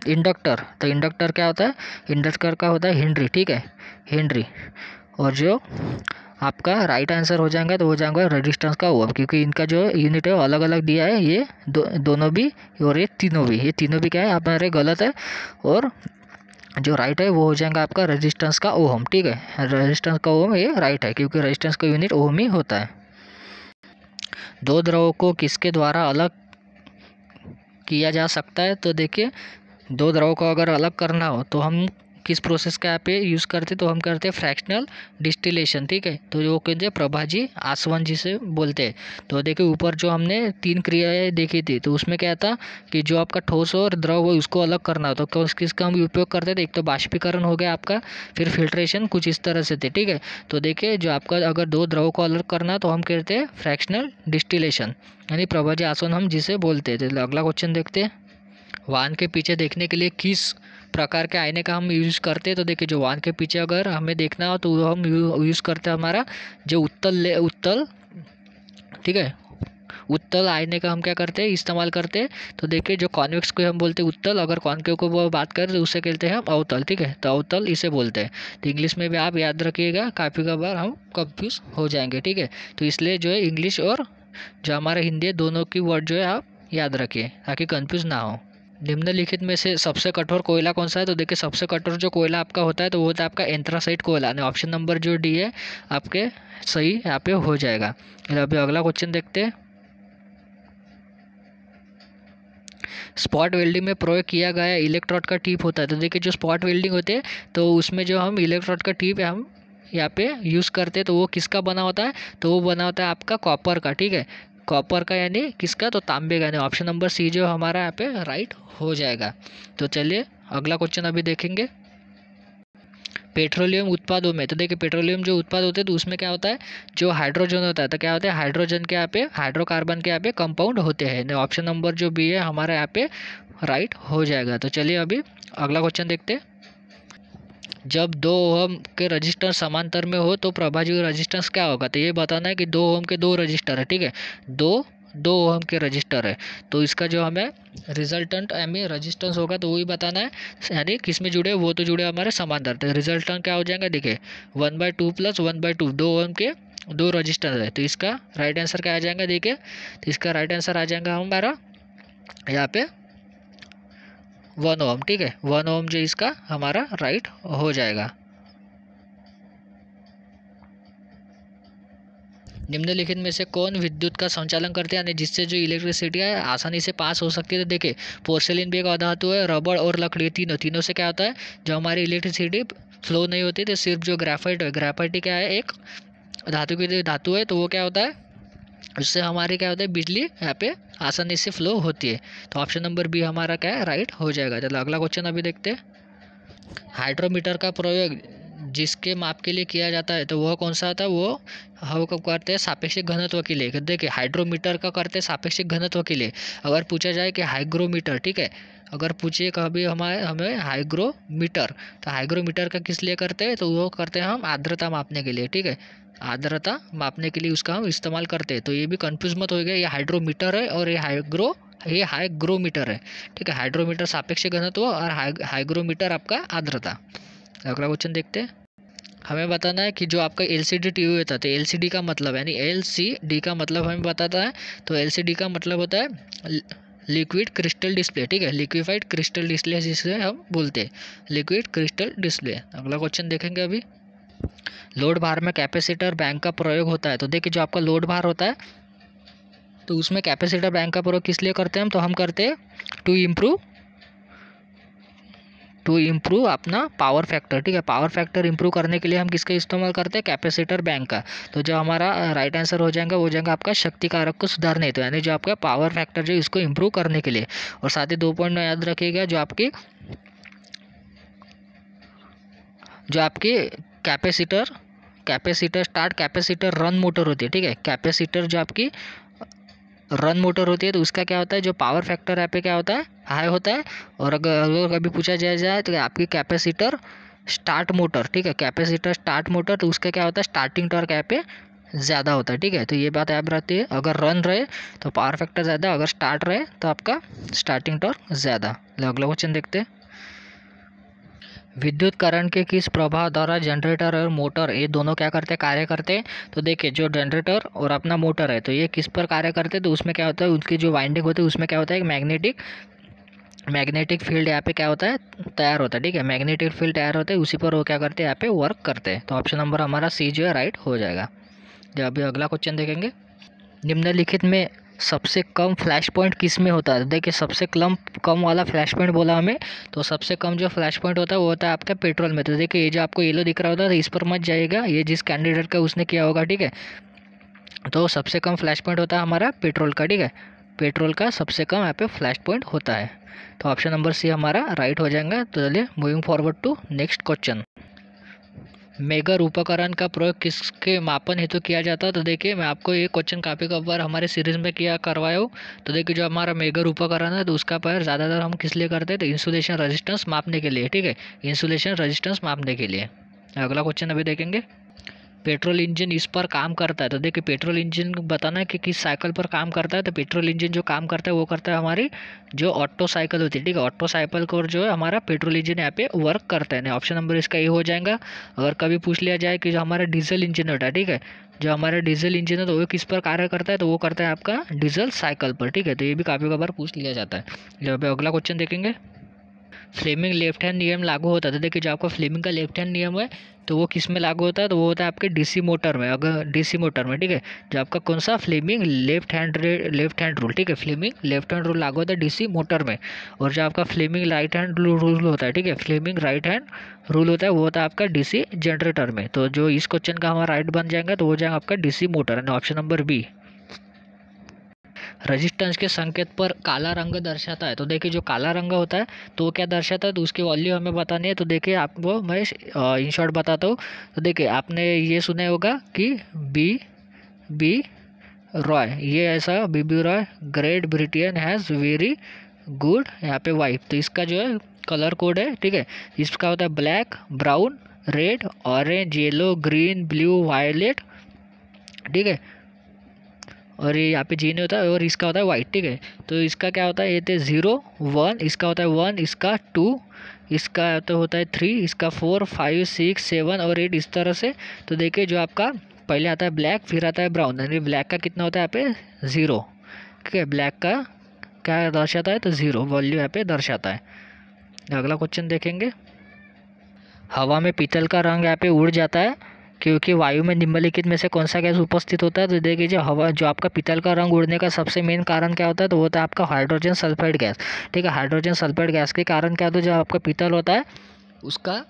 इंडक्टर। तो इंडक्टर क्या होता है, इंडक्टर का होता है हेनरी, ठीक है, हेनरी। और जो आपका राइट आंसर हो जाएगा तो हो जाएगा रेजिस्टेंस का ओम, क्योंकि इनका जो यूनिट है वो अलग अलग दिया है, ये दोनों भी और ये तीनों भी क्या है हमारे गलत है। और जो राइट है वो हो जाएगा आपका रेजिस्टेंस का ओम, ठीक है। रेजिस्टेंस का ओम ये राइट है, क्योंकि रेजिस्टेंस का यूनिट ओम ही होता है। दो द्रवों को किसके द्वारा अलग किया जा सकता है, तो देखिए दो द्रवों को अगर अलग करना हो तो हम किस प्रोसेस का यहाँ पे यूज़ करते, तो हम करते हैं फ्रैक्शनल डिस्टिलेशन, ठीक है। तो वो कहते हैं प्रभाजी आसवन जिसे बोलते हैं। तो देखिए ऊपर जो हमने 3 क्रियाएं देखी थी, तो उसमें क्या था कि जो आपका ठोस और द्रव हो उसको अलग करना हो तो किसका हम उपयोग करते थे, एक तो बाष्पीकरण हो गया आपका, फिर फिल्ट्रेशन, कुछ इस तरह से थे, ठीक है। तो देखिए जो आपका अगर दो द्रव को अलग करना तो हम कहते हैं फ्रैक्शनल डिस्टिलेशन, यानी प्रभाजी आसवन हम जिसे बोलते हैं। तो अगला क्वेश्चन देखते हैं, वाहन के पीछे देखने के लिए किस प्रकार के आईने का हम यूज़ करते हैं, तो देखिए जो वाहन के पीछे अगर हमें देखना हो तो हम यूज़ करते हैं हमारा जो उत्तल, ठीक है, उत्तल आईने का हम क्या करते हैं, इस्तेमाल करते हैं। तो देखिए जो कॉन्वेक्स को हम बोलते हैं उत्तल, अगर कॉन्केव को वो बात करें तो उसे कहते हैं हम अवतल, ठीक है। तो अवतल इसे बोलते हैं। तो इंग्लिश में भी आप याद रखिएगा, काफ़ी बार हम कंफ्यूज हो जाएंगे, ठीक है। तो इसलिए जो है इंग्लिश और जो हमारा हिंदी है दोनों की वर्ड जो है आप याद रखिए ताकि कंफ्यूज ना हो। निम्नलिखित में से सबसे कठोर कोयला कौन सा है, तो देखिए सबसे कठोर जो कोयला आपका होता है तो वो होता है आपका एंथ्रासाइट कोयला, यानी ऑप्शन नंबर जो डी है आपके सही यहाँ पे हो जाएगा। अभी अगला क्वेश्चन देखते हैं, स्पॉट वेल्डिंग में प्रयोग किया गया इलेक्ट्रोड का टिप होता है। तो देखिए जो स्पॉट वेल्डिंग होते हैं तो उसमें जो हम इलेक्ट्रोड का टिप हम यहाँ पे यूज़ करते हैं तो वो किसका बना होता है, तो वो बना होता है आपका कॉपर का, ठीक है। कॉपर का यानी किसका, तो तांबे का, यानी ऑप्शन नंबर सी जो हमारा यहाँ पे राइट हो जाएगा। तो चलिए अगला क्वेश्चन अभी देखेंगे, पेट्रोलियम उत्पादों में। तो देखिए पेट्रोलियम जो उत्पाद होते हैं तो उसमें क्या होता है, जो हाइड्रोजन होता है तो क्या होता है, हाइड्रोजन के यहाँ पे हाइड्रोकार्बन के यहाँ पे कंपाउंड होते हैं। ऑप्शन नंबर जो बी है हमारा यहाँ पे राइट हो जाएगा। तो चलिए अभी अगला क्वेश्चन देखते हैं, जब 2 ओम के रजिस्टर समांतर में हो तो प्रभाजी रजिस्टेंस क्या होगा, तो ये बताना है कि 2 ओम के 2 रजिस्टर है, ठीक है, दो ओम के रजिस्टर है। तो इसका जो हमें रिजल्टेंट यानी रजिस्टेंस होगा तो वही बताना है, यानी किस में जुड़े, वो तो जुड़े हमारे समांतर। तो रिजल्टेंट क्या हो जाएगा, देखिए 1/2 + 1/2, 2 ओम के 2 रजिस्टर है। तो इसका राइट आंसर क्या आ जाएगा, देखिए तो इसका राइट आंसर आ जाएगा हमारा यहाँ पे 1 ओम, ठीक है, 1 ओम जो इसका हमारा राइट हो जाएगा। निम्नलिखित में से कौन विद्युत का संचालन करते हैं, यानी जिससे जो इलेक्ट्रिसिटी है आसानी से पास हो सकती है। तो देखिए पोर्सेलिन भी एक अधातु है, रबड़ और लकड़ी तीनों से क्या होता है, जो हमारी इलेक्ट्रिसिटी फ्लो नहीं होती, तो सिर्फ जो ग्रेफाइट है, ग्रेफाइट क्या है, एक धातु है, तो वो क्या होता है, उससे हमारी क्या होता है, बिजली यहाँ पे आसानी से फ्लो होती है। तो ऑप्शन नंबर बी हमारा क्या है, राइट हो जाएगा। चलो अगला क्वेश्चन अभी देखते हैं, हाइड्रोमीटर का प्रयोग जिसके माप के लिए किया जाता है तो वह कौन सा होता है, वो हम कब करते हैं, सापेक्षिक घनत्व के लिए। देखिए हाइड्रोमीटर का करते हैं सापेक्षिक घनत्व के लिए। अगर पूछा जाए कि हाइग्रोमीटर, ठीक है, अगर पूछिए कभी हमें हाइग्रोमीटर, तो हाइग्रोमीटर का किस लिए करते हैं, तो वो करते हैं हम आर्द्रता मापने के लिए, ठीक है, आर्द्रता मापने के लिए उसका हम इस्तेमाल करते हैं। तो ये भी कंफ्यूज मत हो गया, ये हाइड्रोमीटर है और ये हाइग्रो ये हाइग्रोमीटर है, ठीक है। हाइड्रोमीटर सापेक्ष घनत्व और हाइग्रोमीटर आपका आर्द्रता। अगला क्वेश्चन देखते हैं। हमें बताना है कि जो आपका LCD टीवी होता है, तो LCD का मतलब यानी LCD का मतलब हमें बताता है। तो LCD का मतलब होता है लिक्विड क्रिस्टल डिस्प्ले, ठीक है। लिक्विफाइड क्रिस्टल डिस्प्ले जिसे हम बोलते हैं, लिक्विड क्रिस्टल डिस्प्ले। अगला क्वेश्चन देखेंगे अभी। लोड भार में कैपेसिटर बैंक का प्रयोग होता है। तो देखिए जो आपका लोड भार होता है तो उसमें कैपेसिटर बैंक का प्रयोग किस लिए करते हैं हम, तो हम करते हैं टू इम्प्रूव अपना पावर फैक्टर, ठीक है। पावर फैक्टर इंप्रूव करने के लिए हम किसका इस्तेमाल करते हैं, कैपेसिटर बैंक का। तो जो हमारा राइट आंसर हो जाएगा वो जाएगा आपका शक्ति कारक को सुधारने, तो यानी जो आपका पावर फैक्टर जो इसको इम्प्रूव करने के लिए। और साथ ही 2 पॉइंट याद रखिएगा, जो आपकी capacitor start capacitor run motor होती है, ठीक है। कैपेसिटर जो आपकी रन मोटर होती है तो उसका क्या होता है, जो पावर फैक्टर यहाँ पे क्या होता है, हाई होता है। और अगर कभी पूछा जाए तो आपकी कैपेसिटर स्टार्ट मोटर, ठीक है, कैपेसिटर स्टार्ट मोटर, तो उसका क्या होता है, स्टार्टिंग टॉर्क यहाँ पे ज़्यादा होता है, ठीक है। तो ये बात याद रहती है, अगर रन रहे तो पावर फैक्टर ज़्यादा, अगर स्टार्ट रहे तो आपका स्टार्टिंग टॉर्क ज़्यादा। अगला क्वेश्चन देखते हैं। विद्युत करंट के किस प्रभाव द्वारा जनरेटर और मोटर ये दोनों क्या करते हैं, कार्य करते हैं। तो देखिए जो जनरेटर और अपना मोटर है तो ये किस पर कार्य करते हैं, तो उसमें क्या होता है, उसकी जो वाइंडिंग होती है उसमें क्या होता है, मैग्नेटिक फील्ड यहाँ पे क्या होता है, तैयार होता है, ठीक है। मैग्नेटिक फील्ड तैयार होता है, उसी पर वो क्या करते हैं, यहाँ पे वर्क करते हैं। तो ऑप्शन नंबर हमारा सी जो है राइट हो जाएगा। जब अभी अगला क्वेश्चन देखेंगे। निम्नलिखित में सबसे कम फ्लैश पॉइंट किस में होता है। देखिए सबसे कम वाला फ्लैश पॉइंट बोला हमें, तो सबसे कम जो फ्लैश पॉइंट होता है वो होता है आपका पेट्रोल में। तो देखिए ये जो आपको येलो दिख रहा होता है तो इस पर मत जाइएगा, ये जिस कैंडिडेट का उसने किया होगा, ठीक है। तो सबसे कम फ्लैश पॉइंट होता है हमारा पेट्रोल का, ठीक है। पेट्रोल का सबसे कम यहाँ पे फ्लैश पॉइंट होता है। तो ऑप्शन नंबर सी हमारा राइट हो जाएगा। तो चलिए moving forward to next question. Megger उपकरण का प्रयोग किसके मापन हेतु किया जाता है। तो देखिए मैं आपको ये क्वेश्चन काफ़ी बार हमारे सीरीज में करवाया हूँ। तो देखिए जो हमारा मेगर उपकरण है तो उसका प्रयोग ज़्यादातर हम किस लिए करते हैं, तो इंसुलेशन रेजिस्टेंस मापने के लिए, ठीक है। इंसुलेशन रेजिस्टेंस मापने के लिए। अगला क्वेश्चन अभी देखेंगे। पेट्रोल इंजन इस पर काम करता है। तो देखिए पेट्रोल इंजन बताना है कि किस साइकिल पर काम करता है। तो पेट्रोल इंजन जो काम करता है वो करता है हमारी जो ऑटो साइकिल होती है, ठीक है। ऑटो साइकिल को जो है हमारा पेट्रोल इंजन यहाँ पे वर्क करता है। ऑप्शन नंबर इसका ये हो जाएगा। अगर कभी पूछ लिया जाए कि जो हमारा डीजल इंजन होता है, ठीक है, जो हमारा डीजल इंजन है तो वो किस पर कार्य करता है, तो वो करता है आपका डीजल साइकिल पर, ठीक है। तो ये भी काफ़ी बार पूछ लिया जाता है। जब अगला क्वेश्चन देखेंगे। फ्लेमिंग लेफ्ट हैंड नियम लागू होता है। तो देखिए जो आपका फ्लेमिंग का लेफ्ट हैंड नियम है तो वो किस में लागू होता है, तो वो होता है आपके डीसी मोटर में। अगर डीसी मोटर में, ठीक है, जो आपका कौन सा फ्लेमिंग लेफ्ट हैंड रूल, ठीक है, फ्लेमिंग लेफ्ट हैंड रूल लागू होता है डीसी मोटर में। और जो आपका फ्लेमिंग राइट हैंड रूल होता है, ठीक है, फ्लेमिंग राइट हैंड रूल होता है वो होता है आपका डीसी जनरेटर में। तो जो इस क्वेश्चन का हमारा राइट बन जाएगा तो वो जाएगा आपका DC motor, option number B. Resistance के संकेत पर काला रंग दर्शाता है। तो देखिए जो काला रंग होता है तो वो क्या दर्शाता है, तो उसकी वैल्यू हमें बतानी है। तो देखिए आपको मैं इन शॉर्ट बताता हूँ। तो देखिए आपने ये सुना होगा कि बी रॉय, ये ऐसा B B Roy Great Britain has very good यहाँ पे वाइफ। तो इसका जो है कलर कोड है, ठीक है। इसका होता है black, brown, red, orange, yellow, green, blue, violet, ठीक है। और ये यहाँ पे जी नहीं होता है और इसका होता है वाइट, ठीक है। तो इसका क्या होता है, ये थे 0 1, इसका होता है 1, इसका 2, इसका तो होता है 3, इसका 4 5 6 7 और 8 इस तरह से। तो देखिए जो आपका पहले आता है ब्लैक, फिर आता है ब्राउन, यानी ब्लैक का कितना होता है यहाँ पे 0, ठीक है। ब्लैक का क्या दर्शाता है, तो 0 वैल्यू यहाँ पे दर्शाता है। अगला क्वेश्चन देखेंगे। हवा में पीतल का रंग यहाँ पे उड़ जाता है क्योंकि वायु में निम्नलिखित में से कौन सा गैस उपस्थित होता है। तो देखिए जो हवा जो आपका पीतल का रंग उड़ने का सबसे मेन कारण क्या होता है, तो वो होता है आपका हाइड्रोजन सल्फाइड गैस, ठीक है। हाइड्रोजन सल्फाइड गैस के कारण क्या होता है, जो आपका पीतल होता है उसका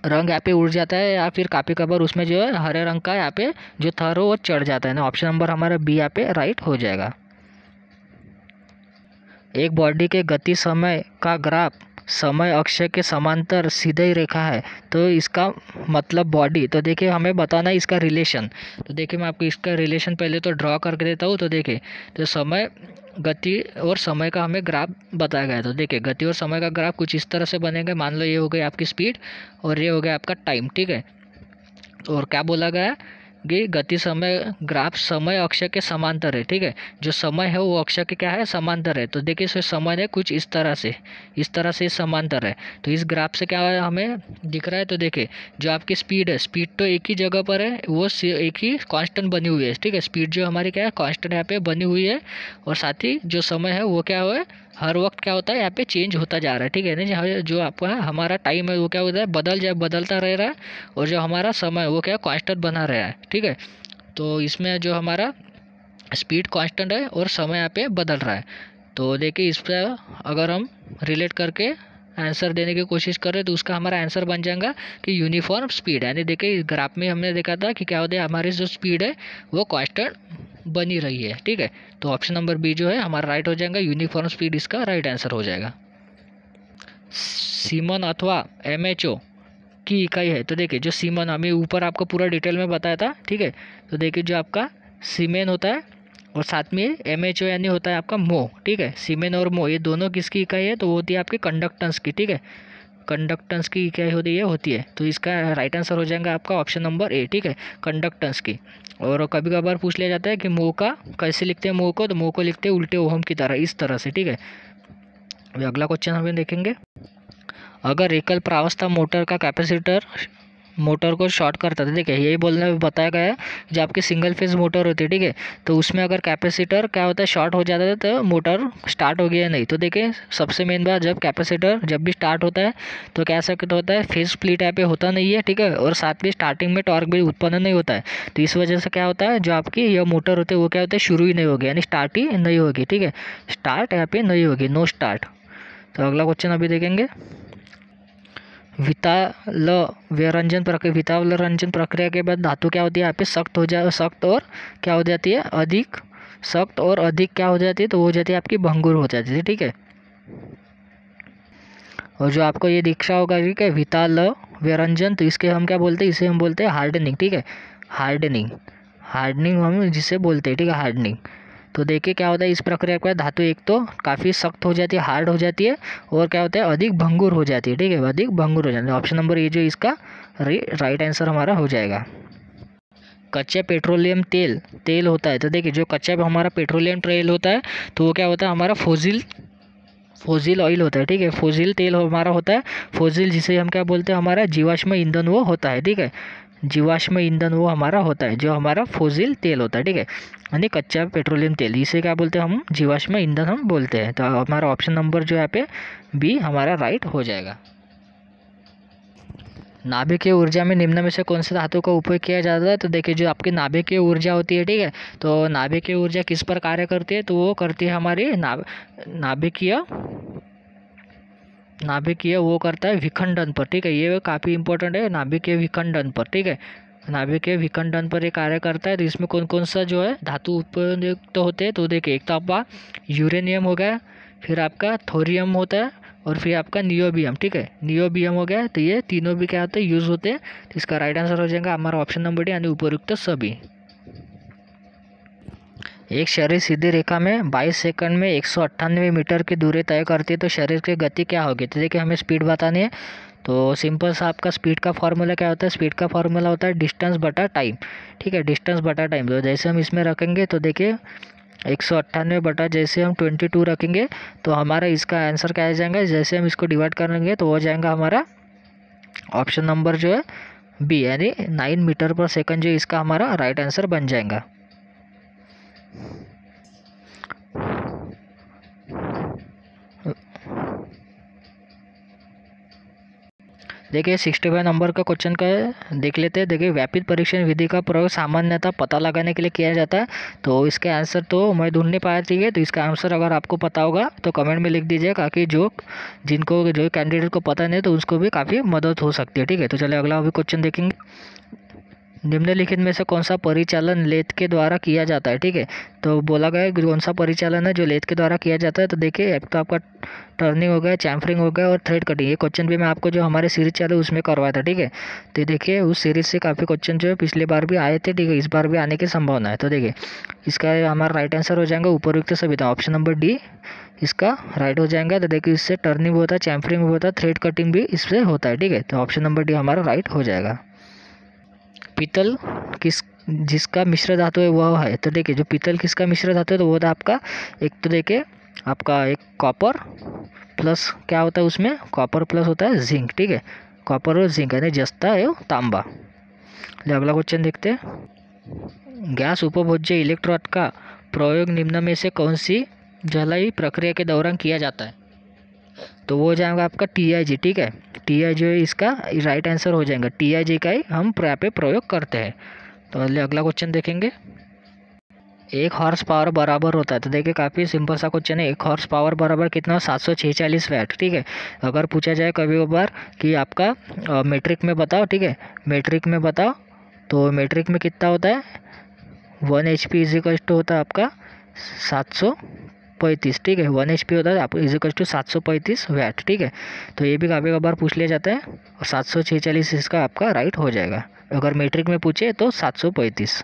रंग यहाँ पे उड़ जाता है, या फिर काफ़ी कबार उसमें जो है हरे रंग का यहाँ पे जो थर हो वो चढ़ जाता है। ऑप्शन नंबर हमारा बी यहाँ पे राइट हो जाएगा। एक बॉडी के गति समय का ग्राफ समय अक्ष के समांतर सीधी रेखा है, तो इसका मतलब बॉडी। तो देखिए हमें बताना है इसका रिलेशन। तो देखिए मैं आपको इसका रिलेशन पहले तो ड्रॉ करके देता हूँ। तो देखिए तो समय, गति और समय का हमें ग्राफ बताया गया है। तो देखिए गति और समय का ग्राफ कुछ इस तरह से बनेगा। मान लो ये हो गई आपकी स्पीड और ये हो गया आपका टाइम, ठीक है। और क्या बोला गया है, कि गति समय ग्राफ समय अक्ष के समांतर है, ठीक है। जो समय है वो अक्ष के क्या है, समांतर है। तो देखिए इसमें समय है कुछ इस तरह से समांतर है। तो इस ग्राफ से क्या है हमें दिख रहा है, तो देखिए जो आपकी स्पीड है, स्पीड तो एक ही जगह पर है, वो एक ही कांस्टेंट बनी हुई है, ठीक है। स्पीड जो हमारी क्या है कांस्टेंट यहाँ पे बनी हुई है, और साथ ही जो समय है वो क्या है हर वक्त क्या होता है यहाँ पे चेंज होता जा रहा है, ठीक है ना। जो आपका हमारा टाइम है वो क्या होता है बदलता रह रहा है, और जो हमारा समय है वो क्या कांस्टेंट बना रहा है, ठीक है। तो इसमें जो हमारा स्पीड कांस्टेंट है और समय यहाँ पे बदल रहा है। तो देखिए इस पर अगर हम रिलेट करके आंसर देने की कोशिश करें तो उसका हमारा आंसर बन जाएगा कि यूनिफॉर्म स्पीड, यानी देखिए इस ग्राफ में हमने देखा था कि क्या होता है हमारी जो स्पीड है वो कांस्टेंट बनी रही है, ठीक है। तो ऑप्शन नंबर बी जो है हमारा राइट हो जाएगा, यूनिफॉर्म स्पीड इसका राइट आंसर हो जाएगा। सीमन अथवा एमएचओ की इकाई है, तो देखिए जो सीमन हमें ऊपर आपको पूरा डिटेल में बताया था, ठीक है। तो देखिए जो आपका सीमेन होता है और साथ में एमएचओ यानी होता है आपका मो, ठीक है। सीमेन और मो ये दोनों किसकी इकाई है, तो वो होती है आपकी कंडक्टेंस की, ठीक है। कंडक्टेंस की इकाई होती है। तो इसका राइट आंसर हो जाएगा आपका ऑप्शन नंबर ए, ठीक है, कंडक्टेंस की। और कभी कभार पूछ लिया जाता है कि मो का कैसे लिखते हैं, मो को, तो मो को लिखते हैं उल्टे ओहम की तरह, इस तरह से, ठीक है। अभी अगला क्वेश्चन हमें देखेंगे। अगर एकल प्रावस्था मोटर का कैपेसिटर मोटर को शॉर्ट करता था, देखिए यही बोलने में बताया गया है, जो आपकी सिंगल फेज मोटर होती है, ठीक है। तो उसमें अगर कैपेसिटर क्या होता है शॉर्ट हो जाता है तो मोटर स्टार्ट हो गया नहीं। तो देखिए सबसे मेन बात, जब कैपेसिटर जब भी स्टार्ट होता है तो कैसा होता है फेज स्प्लिट यहाँ पे होता नहीं है, ठीक है। और साथ में स्टार्टिंग में टॉर्क भी उत्पन्न नहीं होता है। तो इस वजह से क्या होता है जो आपकी यह मोटर होती है वो क्या होता है शुरू ही नहीं होगी, यानी स्टार्ट ही नहीं होगी, ठीक है। स्टार्ट यहाँ पे नहीं होगी, नो स्टार्ट। तो अगला क्वेश्चन अभी देखेंगे। वितालव्यरंजन प्रक्रिया के बाद धातु क्या होती है यहाँ पे सख्त और क्या हो जाती है अधिक सख्त और अधिक क्या हो जाती है, तो वो हो जाती है आपकी भंगुर हो जाती है, ठीक है। और जो आपको ये दिख रहा होगा ठीक है वितालव्यरंजन, तो इसके हम क्या बोलते हैं, इसे हम बोलते हैं हार्डनिंग, ठीक है। हार्डनिंग हम जिसे बोलते हैं, ठीक है, हार्डनिंग। तो देखिए क्या होता है इस प्रक्रिया के बाद धातु एक तो काफ़ी सख्त हो जाती है, हार्ड हो जाती है, और क्या होता है अधिक भंगुर हो जाती है, ठीक है, अधिक भंगुर हो जाती है। ऑप्शन नंबर ए जो इसका राइट आंसर हमारा हो जाएगा। कच्चे पेट्रोलियम तेल होता है, तो देखिए जो कच्चा हमारा पेट्रोलियम तेल होता है तो वो क्या होता है हमारा फोजिल ऑयल होता है, ठीक है। फोजिल तेल हमारा होता है, फोजिल जिसे हम क्या बोलते हैं हमारा जीवाश्म ईंधन वो होता है, ठीक है। जीवाश्म ईंधन वो हमारा होता है जो हमारा फोजिल तेल होता है, ठीक है, यानी कच्चा पेट्रोलियम तेल, इसे क्या बोलते हैं हम जीवाश्म ईंधन हम बोलते हैं। तो हमारा ऑप्शन नंबर जो यहाँ पे बी हमारा राइट हो जाएगा। नाभिकीय ऊर्जा में निम्न में से कौन से धातु का उपयोग किया जाता है, तो देखिए जो आपकी नाभिकीय ऊर्जा होती है, ठीक है। तो नाभिकीय ऊर्जा किस पर कार्य करती है, तो वो करती है हमारी नाभिकीय वो करता है विखंडन पर, ठीक है। ये काफ़ी इंपॉर्टेंट है, नाभिकीय विखंडन पर, ठीक है। नाभिकीय विखंडन पर ये कार्य करता है। तो इसमें कौन कौन सा जो है धातु उपयुक्त होते हैं, तो देखिए एक तो आपका यूरेनियम हो गया, फिर आपका थोरियम होता है, और फिर आपका नियोबियम, ठीक है, नियोबियम हो गया। तो ये तीनों भी क्या होते हैं यूज़ होते हैं। तो इसका राइट आंसर हो जाएगा हमारा ऑप्शन नंबर डी, यानी उपयुक्त सभी। एक शरीर सीधी रेखा में 22 सेकंड में 198 मीटर की दूरी तय करती है, तो शरीर की गति क्या होगी, तो देखिए हमें स्पीड बतानी है। तो सिंपल सा आपका स्पीड का फार्मूला क्या होता है, स्पीड का फार्मूला होता है डिस्टेंस बटा टाइम, ठीक है, डिस्टेंस बटा टाइम। तो जैसे हम इसमें रखेंगे तो देखिए 198 बटा जैसे हम 22 रखेंगे तो हमारा इसका आंसर क्या आ जाएगा, जैसे हम इसको डिवाइड करेंगे तो हो जाएगा हमारा ऑप्शन नंबर जो है बी, यानी 9 मीटर पर सेकंड, जो इसका हमारा राइट आंसर बन जाएगा। देखिए 65 नंबर का क्वेश्चन का देख लेते हैं। देखिए व्यापित परीक्षण विधि का प्रयोग सामान्यतः पता लगाने के लिए किया जाता है। तो इसके आंसर तो मैं ढूंढ नहीं पाया, ठीक है। तो इसका आंसर अगर आपको पता होगा तो कमेंट में लिख दीजिए, ताकि जो कैंडिडेट को पता नहीं तो उसको भी काफ़ी मदद हो सकती है, ठीक है। तो चलिए अगला अभी क्वेश्चन देखेंगे। निम्नलिखित में से कौन सा परिचालन लेथ के द्वारा किया जाता है, ठीक है। तो बोला गया है कौन सा परिचालन है जो लेथ के द्वारा किया जाता है। तो देखिए एक तो आपका टर्निंग हो गया, चैम्फरिंग हो गया और थ्रेड कटिंग। ये क्वेश्चन भी मैं आपको जो हमारे सीरीज चालू उसमें करवाया था, ठीक है। तो देखिए उस सीरीज से काफ़ी क्वेश्चन जो है पिछली बार भी आए थे, ठीक है, इस बार भी आने की संभावना है। तो देखिए इसका हमारा राइट आंसर हो जाएगा उपयुक्त सभी, तो ऑप्शन नंबर डी इसका राइट हो जाएगा। तो देखिए इससे टर्निंग भी होता है, चैम्फरिंग भी होता है, थ्रेड कटिंग भी इससे होता है, ठीक है। तो ऑप्शन नंबर डी हमारा राइट हो जाएगा। पीतल जिसका मिश्र धातु है वह है। तो देखिए जो पीतल किसका मिश्र धातु है, तो वो था आपका एक, तो देखिए आपका एक कॉपर प्लस क्या होता है उसमें, कॉपर प्लस होता है जिंक, ठीक है, कॉपर और जिंक यानी जस्ता एवं तांबा। अगला क्वेश्चन देखते हैं। गैस उपभोज्य इलेक्ट्रोड का प्रयोग निम्न में से कौन सी जलाई प्रक्रिया के दौरान किया जाता है, तो वो हो जाएगा आपका TIG, ठीक है, TIG जो है इसका राइट आंसर हो जाएगा, TIG का ही हम यहाँ पे प्रयोग करते हैं। तो अगला क्वेश्चन देखेंगे। 1 हॉर्स पावर बराबर होता है, तो देखिए काफ़ी सिंपल सा क्वेश्चन है। 1 हॉर्स पावर बराबर कितना, 746 वैट, ठीक है। अगर पूछा जाए कभी कभार कि आपका मेट्रिक में बताओ, ठीक है, मेट्रिक में बताओ, तो मेट्रिक में कितना होता है, 1 HP इजिकल्स टू होता है आपका 735, ठीक है, 1 HP होता है आप इजिकल्स टू 735 वैट, ठीक है। तो ये भी कभी कभार पूछ लिया जाता है, और 746 इसका आपका राइट हो जाएगा। अगर मेट्रिक में पूछे तो 735।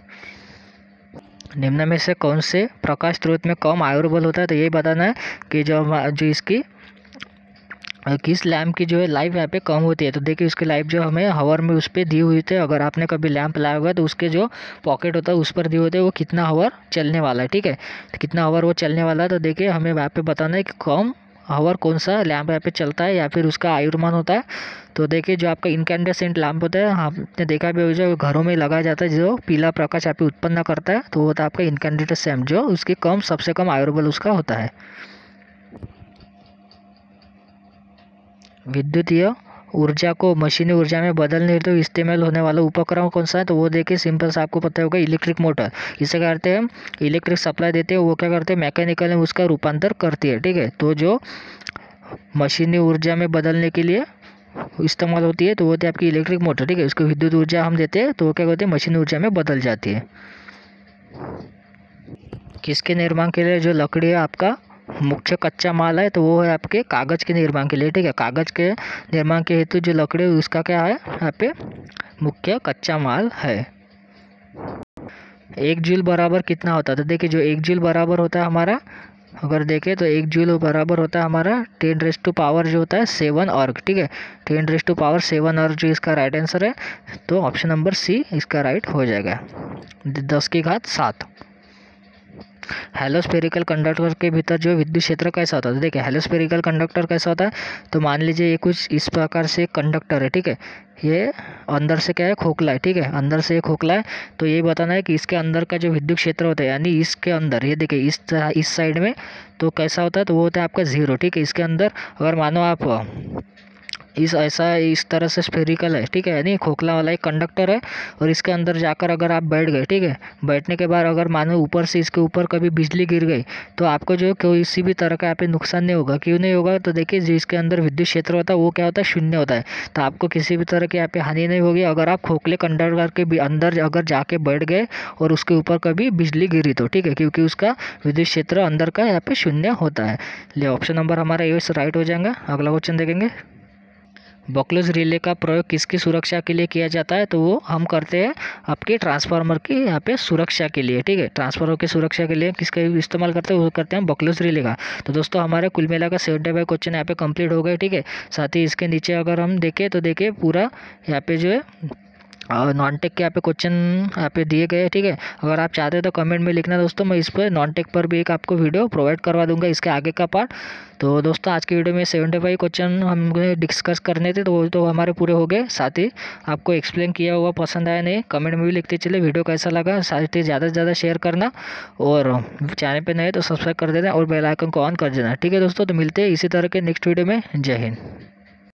निम्न में से कौन से प्रकाश स्रोत में कम आयुर्बल होता है, तो यही बताना है कि जो इसकी किस लैम्प की जो है लाइफ यहाँ पे कम होती है। तो देखिए उसकी लाइफ जो हमें हावर में उस पर दी हुई थी, अगर आपने कभी लैंप लाया होगा तो उसके जो पॉकेट होता है उस पर दिए होते हैं वो कितना हावर चलने वाला है, ठीक है, तो कितना हावर वो चलने वाला है। तो देखिए हमें यहाँ पे बताना है कि कम हावर कौन सा लैंप यहाँ पे चलता है या फिर उसका आयुर्मान होता है। तो देखिए जो आपका इनकैंडेसेंट लैंप होता है, आपने देखा भी जो घरों में लगाया जाता है, जो पीला प्रकाश यहाँ पे उत्पन्न करता है, तो वो होता है आपका इनकैंडेसेंट, जो उसकी सबसे कम आयुर्बल उसका होता है। विद्युतीय ऊर्जा को मशीनी ऊर्जा में बदलने हेतु इस्तेमाल होने वाला उपकरण कौन सा है, तो वो देखिए सिंपल सा आपको पता होगा, इलेक्ट्रिक मोटर। इसे क्या करते हैं, इलेक्ट्रिक सप्लाई देते हैं, वो क्या करते हैं, मैकेनिकल में उसका रूपांतर करती है, ठीक है। तो जो मशीनी ऊर्जा में बदलने के लिए इस्तेमाल होती है तो वो होती है आपकी इलेक्ट्रिक मोटर, ठीक है। उसको विद्युत ऊर्जा हम देते हैं तो वो क्या करते हैं, मशीनी ऊर्जा में बदल जाती है। किसके निर्माण के लिए जो लकड़ी है आपका मुख्य कच्चा माल है, तो वो है आपके कागज़ के निर्माण के लिए, ठीक है। कागज़ के निर्माण के हेतु जो लकड़ी है उसका क्या है यहाँ पे मुख्य कच्चा माल है। 1 जूल बराबर कितना होता है, तो देखिए जो 1 जूल बराबर होता है हमारा, अगर देखें तो 1 जूल बराबर होता है हमारा 10⁻⁷ जो होता है 7 अर्ग, ठीक है, 10⁻⁷ अर्ग जो इसका राइट आंसर है। तो ऑप्शन नंबर सी इसका राइट हो जाएगा, 10⁻⁷। हेलोस्फेरिकल कंडक्टर के भीतर जो विद्युत क्षेत्र कैसा होता है, तो देखिए हेलोस्फेरिकल कंडक्टर कैसा होता है, तो मान लीजिए ये कुछ इस प्रकार से कंडक्टर है, ठीक है, ये अंदर से क्या है, खोखला है, ठीक है, अंदर से ये खोखला है। तो ये बताना है कि इसके अंदर का जो विद्युत क्षेत्र होता है, यानी इसके अंदर ये देखिए इस साइड में तो कैसा होता है, तो वो होता है आपका 0, ठीक है। इसके अंदर अगर मानो आप इस तरह से स्फेरिकल है, ठीक है, यानी खोखला वाला एक कंडक्टर है, और इसके अंदर जाकर अगर आप बैठ गए, ठीक है, बैठने के बाद अगर मानो ऊपर से इसके ऊपर कभी बिजली गिर गई तो आपको जो किसी भी तरह का यहाँ पे नुकसान नहीं होगा। क्यों नहीं होगा, तो देखिए जो इसके अंदर विद्युत क्षेत्र होता है वो क्या होता है, 0 होता है, तो आपको किसी भी तरह की यहाँ पे हानि नहीं होगी अगर आप खोखले कंडक्टर के अंदर अगर जाके बैठ गए और उसके ऊपर कभी बिजली गिरी तो, ठीक है, क्योंकि उसका विद्युत क्षेत्र अंदर का यहाँ पे 0 होता है। लिए ऑप्शन नंबर हमारा ये राइट हो जाएगा। अगला क्वेश्चन देखेंगे। बकलेस रिले का प्रयोग किसकी सुरक्षा के लिए किया जाता है, तो वो हम करते हैं आपके ट्रांसफार्मर की यहाँ पे सुरक्षा के लिए, ठीक है, ट्रांसफार्मर की सुरक्षा के लिए किसका इस्तेमाल करते हैं, वो करते हैं बकलेस रिले का। तो दोस्तों हमारे कुल मिला का 75 क्वेश्चन यहाँ पे कंप्लीट हो गए, ठीक है। साथ ही इसके नीचे अगर हम देखें तो देखिए पूरा यहाँ पे जो है नॉन टेक के यहाँ पे क्वेश्चन यहाँ पे दिए गए, ठीक है। अगर आप चाहते हैं तो कमेंट में लिखना दोस्तों, मैं इस पर नॉन टेक पर भी एक आपको वीडियो प्रोवाइड करवा दूंगा इसके आगे का पार्ट। तो दोस्तों आज की वीडियो में 75 क्वेश्चन हमें डिस्कस करने थे, तो वो तो हमारे पूरे हो गए। साथ ही आपको एक्सप्लेन किया हुआ पसंद आया नहीं, कमेंट में भी लिखते चले वीडियो कैसा लगा। साथ ही ज़्यादा से ज़्यादा शेयर करना, और चैनल पर नए तो सब्सक्राइब कर देना और बेल आइकन को ऑन कर देना, ठीक है दोस्तों। तो मिलते हैं इसी तरह के नेक्स्ट वीडियो में। जय हिंद।